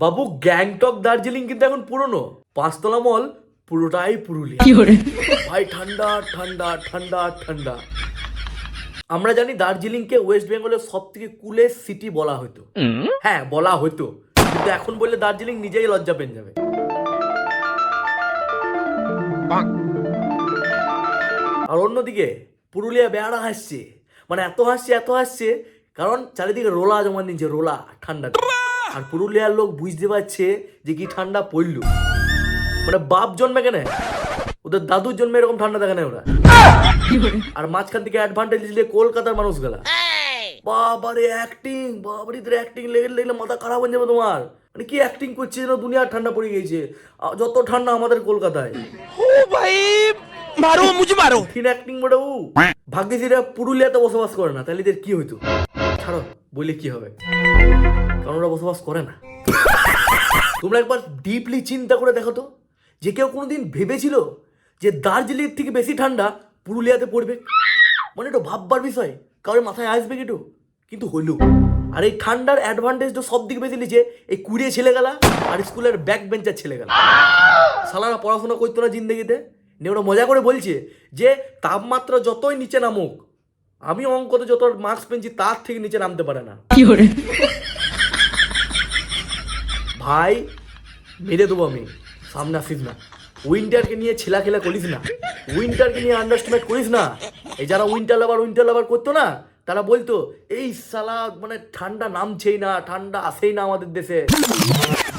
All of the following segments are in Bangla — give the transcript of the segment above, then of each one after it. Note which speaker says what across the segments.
Speaker 1: বাবু গ্যাংটক দার্জিলিং কিন্তু এখন পুরনো, পাঁচতলা মল পুরোটাই পুরুলিয়া। ভাই ঠান্ডা ঠান্ডা ঠান্ডা ঠান্ডা। আমরা জানি দার্জিলিংকে ওয়েস্ট বেঙ্গলের সব থেকে কুলেস্ট সিটি বলা হতো, হ্যাঁ বলা হতো, কিন্তু এখন বললে দার্জিলিং নিজেই লজ্জা পেয়ে যাবে। আর অন্যদিকে পুরুলিয়া বেড়া হাসছে, মানে এত হাসছে কারণ চারিদিকে রোলা জমা নিচ্ছে, রোলা ঠান্ডা। আর পুরুলিয়ার লোক বুঝতে পারছে যে কি ঠান্ডা পড়ল, মানে বাপ জন্মে কেন ওদের দাদুর জন্মে এরকম ঠান্ডা দেখে না ওরা। আর মাঝখান থেকে অ্যাডভান্টেজ দিলে কলকাতার মানুষ গেলা, বাবারে অ্যাক্টিং, বাবারে অ্যাক্টিং লেগে মাথা খারাপ হয়ে যাবে তোমার। মানে কি অ্যাক্টিং করছে যেন দুনিয়ার ঠান্ডা পড়ে গেছে, যত ঠান্ডা আমাদের কলকাতায়। ও ভাই মারো মুঝে মারো, ফিন অ্যাক্টিং বড়। ভাগ্যিস এরা পুরুলিয়াতে বসবাস করে না, তাহলে এদের কি হইতো। ছাড়ো, বলে কি হবে, কারণ ওরা বসবাস করে না। তোমরা একবার ডিপলি চিন্তা করে দেখো তো, যে কেউ কোনোদিন ভেবেছিল যে দার্জিলিং থেকে বেশি ঠান্ডা পুরুলিয়াতে পড়বে? মানে একটু ভাববার বিষয়, কারোর মাথায় আসবে কি? কিন্তু হইল। আর এই ঠান্ডার অ্যাডভান্টেজটা সব দিকে বেশি নিচ্ছে এই কুড়িয়ে ছেলেগেলা আর স্কুলের ব্যাক বেঞ্চার ছেলেগেলা। সালারা পড়াশোনা করতো না জিন্দগিতে, নিয়ে ওরা মজা করে বলছে যে তাপমাত্রা যতই নিচে নামুক, আমি অঙ্কতে যত মার্কস পেয়েছি তার থেকে নিচে নামতে পারে না। ভাই মেরে দেবো আমি, সামনে আসিস না। উইন্টারকে নিয়ে ছেলা খেলা করিস না, উইন্টারকে নিয়ে আন্ডারস্টিমেট করিস না। এই যারা উইন্টার লাভার করতো না, তারা বলতো এই সালা মানে ঠান্ডা নামছেই না, ঠান্ডা আসেই না আমাদের দেশে।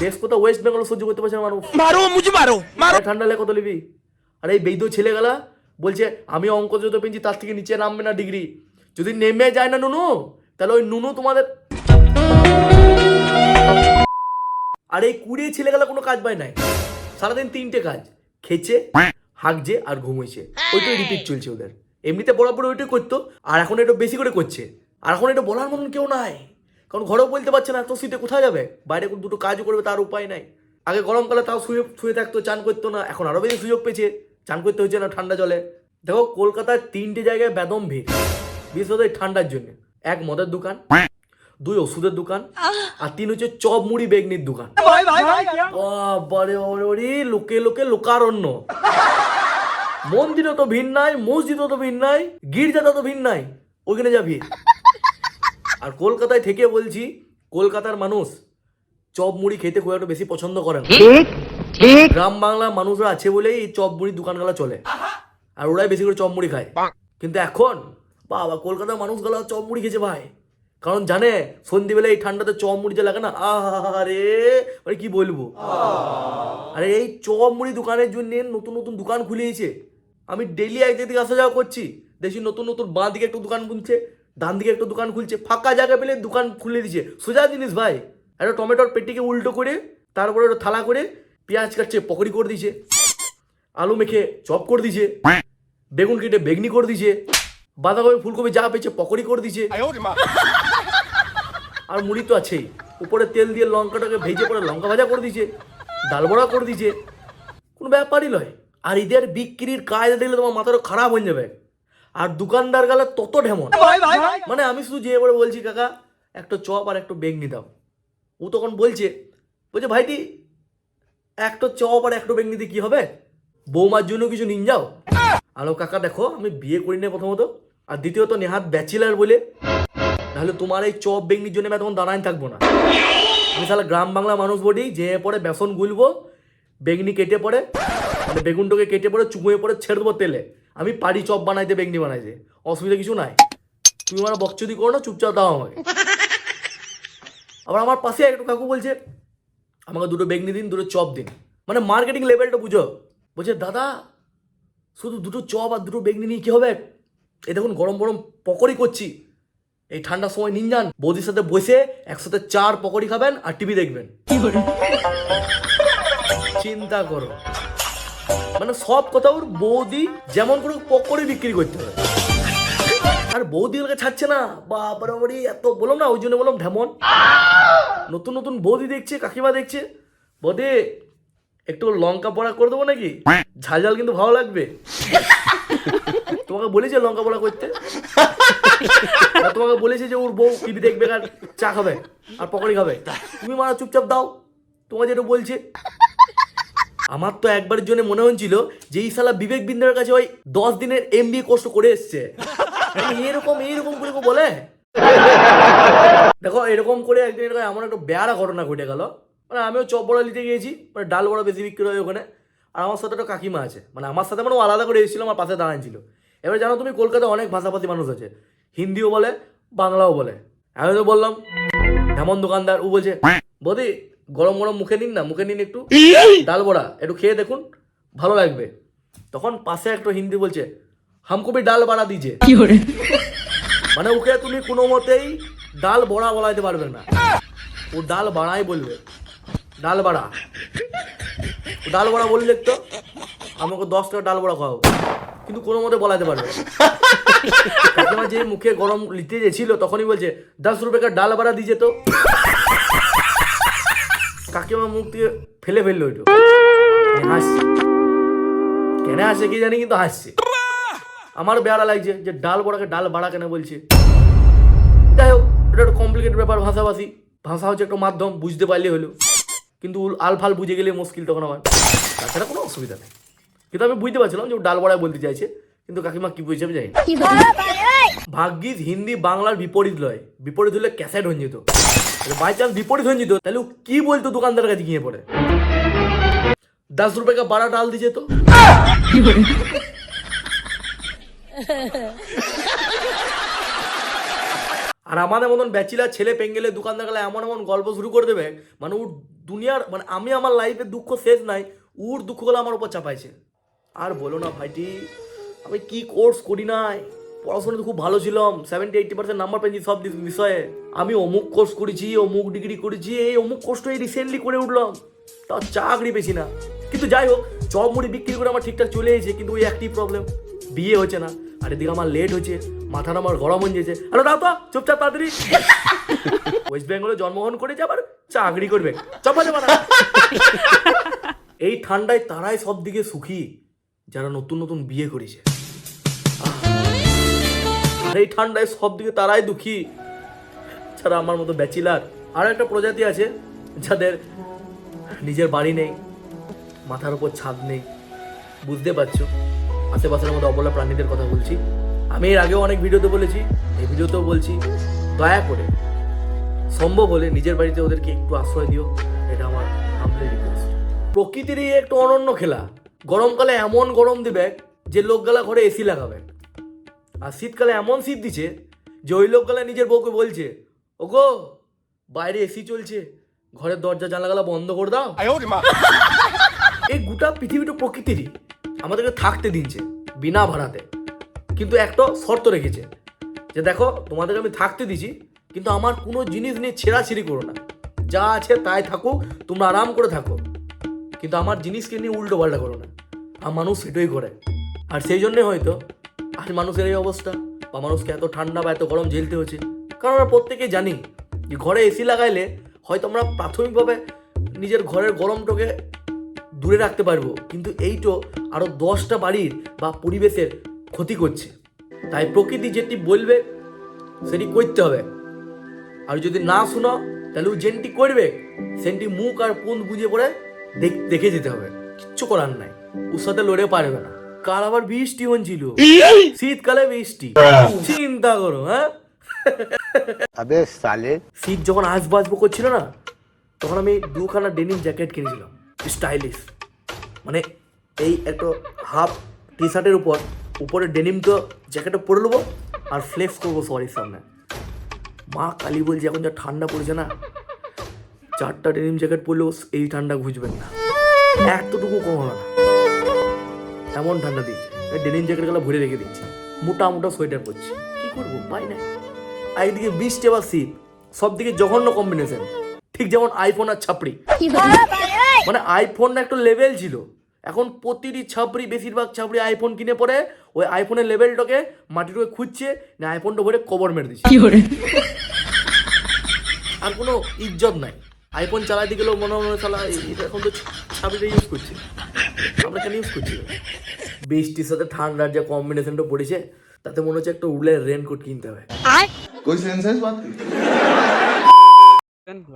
Speaker 1: দেশ কোথাও ওয়েস্ট বেঙ্গল সহ্য করতে পারছে না মানুষ। মারো ঠান্ডা লেগে কত লিবি? আর এই বেইদ ছেলে গেলা বলছে আমি অঙ্ক যত পেয়েছি তার থেকে নিচে নামবে না ডিগ্রি। যদি নেমে যায় না নুনু, তাহলে ওই নুনু তোমাদের। আর এই কুড়িয়ে ছেলেগুলা কোনো কাজ পায় নাই, সারাদিন তিনটে কাজ, খেছে, হাগছে আর ঘুমোইছে, ওইটাই রিপিট চলছে ওদের। এমনিতে বরাবর ওইটাই করতো, আর এখন একটু বেশি করে করছে। আর এখন এটা বলার মতন কেউ নাই, কারণ ঘরেও বলতে পারছে না, এত শীতে কোথায় যাবে, বাইরে দুটো কাজও করবে তার উপায় নাই। আগে গরমকালে তাও শুয়ে থাকতো, চান করতো না, এখন আরো বেশি সুযোগ পেয়েছে, চান করতে হচ্ছে না ঠান্ডা জলে। দেখো কলকাতার তিনটে জায়গায় বেদম ভিড়, বিশেষত এই ঠান্ডার জন্য। এক মদের দোকান, দুই ওষুধের দোকান, আর তিন হচ্ছে চপ মুড়ি বেগনির দোকান। লোকে লোকে লোকারণ্য। মন্দিরও তো ভিড় নাই, মসজিদও তো ভিড় নাই, গির্জাতে তো ভিড় নাই, ওইখানে যা ভিড়। আর কলকাতায় থেকে বলছি, কলকাতার মানুষ চপ মুড়ি খেতে খুব একটা বেশি পছন্দ করে না। গ্রাম বাংলার মানুষরা আছে বলেই এই চপ মুড়ি দোকানগুলো চলে, আর ওরাই বেশি করে চপ মুড়ি খায়। কিন্তু এখন বাবা কলকাতার মানুষগুলো চপ মুড়ি খেয়েছে ভাই, কারণ জানে সন্ধ্যেবেলা এই ঠান্ডাতে চপ মুড়ি যে লাগে না, আরে মানে কি বলবো। আরে এই চপ মুড়ি দোকানের জন্য নতুন নতুন দোকান খুলেছে। আমি ডেইলি একদিকে আসা যাওয়া করছি, দেখছি নতুন নতুন বাঁ দিকে একটা দোকান খুলছে, ডান দিকে একটা দোকান খুলছে, ফাঁকা জায়গা পেলে দোকান খুলে দিচ্ছে। সোজা জিনিস ভাই, একটা টমেটোর পেটিকে উল্টো করে তারপরে একটা থালা করে পেঁয়াজ কাটছে পকড়ি করে দিছে, আলু মেখে চপ করে দিছে, বেগুন কেটে বেগনি করে দিছে, বাঁধাকপি ফুলকপি যা পেয়েছে পকড়ি করে দিছে। আর মুড়ি তো আছেই, উপরে তেল দিয়ে লঙ্কাটাকে ভেজে পরে লঙ্কা ভাজা করে দিছে, ডাল বড়া করে দিছে, কোনো ব্যাপারই নয়। আর এদের বিক্রির কায়দা দেখলে তোমার মাথাটা খারাপ হয়ে যাবে। আর দোকানদার গেলে তত ঢেমন, মানে আমি শুধু যেয়ে পরে বলছি কাকা একটা চপ আর একটা বেগনি দাও, ও তখন বলছে ভাইটি একটা চপ আর একটা বেগনি দিয়ে কি হবে, বৌমার জন্য কিছু নিন যাও। আলো কাকা দেখো আমি বিয়ে করি না প্রথমত, আর দ্বিতীয়ত নেহাত ব্যাচেলার বলে, তাহলে তোমার এই চপ বেগনির জন্য আমি তখন দাঁড়াই থাকবো না। আমি তাহলে গ্রাম বাংলা মানুষ বলি, যে পরে বেসন গুলবো, বেগনি কেটে পড়ে মানে বেগুনটাকে কেটে পড়ে চুমুয়ে পড়ে ছেড়ে দেবো তেলে। আমি পারি চপ বানাইতে, বেগনি বানাইতে, অসুবিধা কিছু নাই। তুমি আমার বকচুদি করো না, চুপচাপ দাও আমাকে। আবার আমার পাশে একটু কাকু বলছে আমাকে দুটো বেগনি দিন, দুটো চপ দিন, মানে মার্কেটিং লেভেলটা বুঝো। বলছে দাদা শুধু দুটো চপ আর দুটো বেগনি নিয়ে কি হবে, এই দেখুন গরম গরম পকোড়ি করছি, এই ঠান্ডার সময় নিন যান, বৌদির সাথে বসে একসাথে 4 পকোড়ি খাবেন আর টিভি দেখবেন। চিন্তা করো, মানে সব কথা ওর বৌদি যেমন করে পকোড়ি বিক্রি করতে হবে, আর বৌদি ওকে ছাড়ছে না। বাবারি এত বললাম না, ওই জন্য বললাম ঢেমন। নতুন নতুন বৌদি দেখছে, কাকিমা দেখছে, বৌদি একটু লঙ্কা পড়া করে দেবো নাকি, ঝাল ঝাল কিন্তু ভালো লাগবে। তোমাকে বলেছে লঙ্কা পড়া করতে, তোমাকে বলেছে যে ওর বউ টিভি দেখবে আর চা খাবে আর পকোড়ি খাবে, তুমি মারা চুপচাপ দাও। তোমার যেটা বলছে। আমার তো একবারের জন্য মনে হচ্ছিল যে এই শালা বিবেক বিন্দার কাছে ওই 10 দিনের MBA কোর্স করে এসছে। এরকম করে বলে। দেখো এরকম করে একদিন এমন একটা বেয়ারা ঘটনা ঘটে গেল, মানে আমিও চপ বড়া নিতে গিয়েছি, মানে ডাল বড়া বেশি বিক্রি হয় ওখানে। আর আমার সাথে একটা কাকিমা আছে, মানে আমার সাথে মানে ও আলাদা করে এসেছিল, আমার পাশে দাঁড়াচ্ছিল। এবার জানো তুমি কলকাতায় অনেক ভাষাভাষী মানুষ আছে, হিন্দিও বলে বাংলাও বলে। আমি তো বললাম এমন দোকানদার, ও বলছে বৌদি গরম গরম মুখে নিন একটু ডাল বড়া, একটু খেয়ে দেখুন ভালো লাগবে। তখন পাশে একটা হিন্দি বলছে হামকো ভি ডাল বড়া দিজে। মানে ওকে তুমি কোনো মতেই ডাল বড়া বলাইতে পারবে না, ও ডাল বাড়াই বলবে, ডাল বড়া। ডাল বড়া বললে তো আমাকে 10 টাকা ডাল বড়া খাও, কিন্তু কোনো মতে বলাইতে পারবে না। কাকিমা যে মুখে গরম লিতে গেছিল তখনই বলছে 10 রুপে কা ডাল বড়া দিজে তো। কাকিমা মুখ দিয়ে ফেলে ফেললো ওইটু, হাসছে। কেন হাসছে কি জানি, কিন্তু হাসছে। আমার বেড়া লাগছে যে ডাল বড়াকে ডাল বাড়া কেন বলছে। যাই হোক, এটা একটা কমপ্লিকেটেড ব্যাপার, ভাষাভাষী। ভাষা হচ্ছে একটা মাধ্যম, বুঝতে পারলে হলো, কিন্তু আলফাল বুঝে গেলে মুশকিল তখন আমার। তাছাড়া কোনো অসুবিধা নেই, কিন্তু আমি বুঝতে পারছিলাম যে ও ডাল বড়ায় বলতে চাইছে, কিন্তু কাকিমা কি বুঝছে আমি জানি না। ভাগ্যিস হিন্দি বাংলার বিপরীত লয়, বিপরীত হলে ক্যাসেট হয়ে যেত। বাই চান্স বিপরীত হয়ে যেত তাহলে ও কি বলতো দোকানদারের কাছে গিয়ে পড়ে, 10 রুপে কা বাড়া ডাল দিছে তো। আর আমাদের মতন ব্যাচিলার ছেলে পেঙ্গেলে দোকানদার গেলে এমন গল্প শুরু করে দেবে, মানে ওর দুনিয়ার, মানে আমি আমার লাইফে দুঃখ শেষ নাই, ওর দুঃখগুলো আমার উপর চাপাইছে। আর বলো না ভাইটি, আমি কি কোর্স করি নাই, পড়াশোনা তো খুব ভালো ছিলাম, 70-80% নাম্বার পেয়েছি সব বিষয়ে। আমি অমুক কোর্স করেছি, অমুক ডিগ্রি করেছি, এই অমুক কোর্সটা রিসেন্টলি করে উঠলাম, তাও চাকরি পেয়েছি না। কিন্তু যাই হোক, চপ মুড়ি বিক্রি করে আমার ঠিকঠাক চলে এসেছে, কিন্তু ওই একটি প্রবলেম, বিয়ে হচ্ছে না। আর এদিকে আমার লেট হচ্ছে, মাথাটা আমার গরম হয়ে যেছে। হ্যালো দাও তো চুপচাপ তাড়াতাড়ি। ওয়েস্ট বেঙ্গলে জন্মগ্রহণ করেছে, আবার চাকরি করবে, চপা যাবে না। এই ঠান্ডায় তারাই সব দিকে সুখী যারা নতুন নতুন বিয়ে করেছে, আর এই ঠান্ডায় সব দিকে তারাই দুঃখী যারা আমার মতো ব্যাচিলার। আর একটা প্রজাতি আছে যাদের নিজের বাড়ি নেই, মাথার উপর ছাদ নেই। বুঝতে পারছো, আশেপাশের মধ্যে অবলা প্রাণীদের কথা বলছি। আমি এর আগেও অনেক ভিডিওতে বলেছি, এই ভিডিওতেও বলছি, দয়া করে সম্ভব হলে নিজের বাড়িতে ওদেরকে একটু আশ্রয় দিও, এটা আমার হাম্বলি রিকোয়েস্ট। প্রকৃতিরই একটু অনন্য খেলা। গরমকালে এমন গরম দিবে যে লোকগুলা ঘরে এসি লাগাবে, আর শীতকালে এমন শীত দিচ্ছে যে ওই লোকগুলা নিজের বউকে বলছে ওগো বাইরে এসি চলছে, ঘরের দরজা জানালাগুলা বন্ধ করে দাও। এই গোটা পৃথিবীটা প্রকৃতিরই আমাদেরকে থাকতে দিচ্ছে বিনা ভাড়াতে, কিন্তু একটা শর্ত রেখেছে যে দেখো তোমাদেরকে আমি থাকতে দিছি, কিন্তু আমার কোনো জিনিস নিয়ে ছেঁড়াছিড়ি করো না, যা আছে তাই থাকুক, তোমরা আরাম করে থাকো, কিন্তু আমার জিনিসকে নিয়ে উল্টো পাল্টা করো না। আর মানুষ সেটাই করে, আর সেই জন্যে হয়তো আজ মানুষের এই অবস্থা, বা মানুষকে এত ঠান্ডা বা এত গরম ঝেলতে হচ্ছে। কারণ আমরা প্রত্যেকেই জানি যে ঘরে এসি লাগাইলে হয়তো আমরা প্রাথমিকভাবে নিজের ঘরের গরমটাকে দূরে রাখতে পারবো, কিন্তু এইটো আরও 10টা বাড়ির বা পরিবেশের ক্ষতি করছে। তাই প্রকৃতি যেটি বলবে সেটি করতে হবে, আর যদি না শোনো তাহলে ও যেটি করবে সেটি মুখ আর পুঁত বুঝে পড়ে দেখে যেতে হবে, কিচ্ছু করার নাই, ওর সাথে লড়ে পারবে না। কাল আবার বৃষ্টি হচ্ছিল, শীতকালে বৃষ্টি, চিন্তা করো। হ্যাঁ, শীত যখন আসবো করছিল না, তখন আমি 2খানা ডেনিম জ্যাকেট কিনেছিলাম, স্টাইলিশ, মানে এই একটা হাফ টি শার্টের উপরে ডেনিমটা জ্যাকেটটা পরে নেবো আর ফ্লেক্স করবো সবারই সামনে। মা কালী বলছে এখন যা ঠান্ডা পড়েছে না, 4টা ডেনিম জ্যাকেট পরলেও এই ঠান্ডা ঘুচবেন না, এতটুকু কম হবে না, এমন ঠান্ডা দিচ্ছে। ডেনিম জ্যাকেটগুলো ভরে রেখে দিচ্ছি, মোটা মোটা সোয়েটার পরছি, কি করবো পাই না। একদিকে বৃষ্টি আবার শীত, সব দিকে জঘন্য কম্বিনেশন, ঠিক যেমন আইফোন আর ছাপড়ি। মানে আইফোন একটা লেভেল ছিল, এখন প্রতিটি ছাপড়ি, বেশিরভাগ ছাপড়ি আইফোন কিনে পরে ওই আইফোনের লেভেলটাকে মাটিটাকে খুঁজছে না, আইফোনটা ভরে কবর মেরে দিচ্ছে, আর কোনো ইজ্জত নাই। আইফোন চালাতে গেলেও মনে মনে চালা, এখন তো ছাপড়িটা ইউজ করছে, আমরা কেন ইউজ করছি? বৃষ্টির সাথে ঠান্ডার যে কম্বিনেশনটা পড়েছে, তাতে মনে হচ্ছে একটা উলের রেনকোট কিনতে হবে।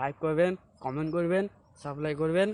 Speaker 2: লাইক করবেন, কমেন্ট করবেন, সাপ্লাই করবেন।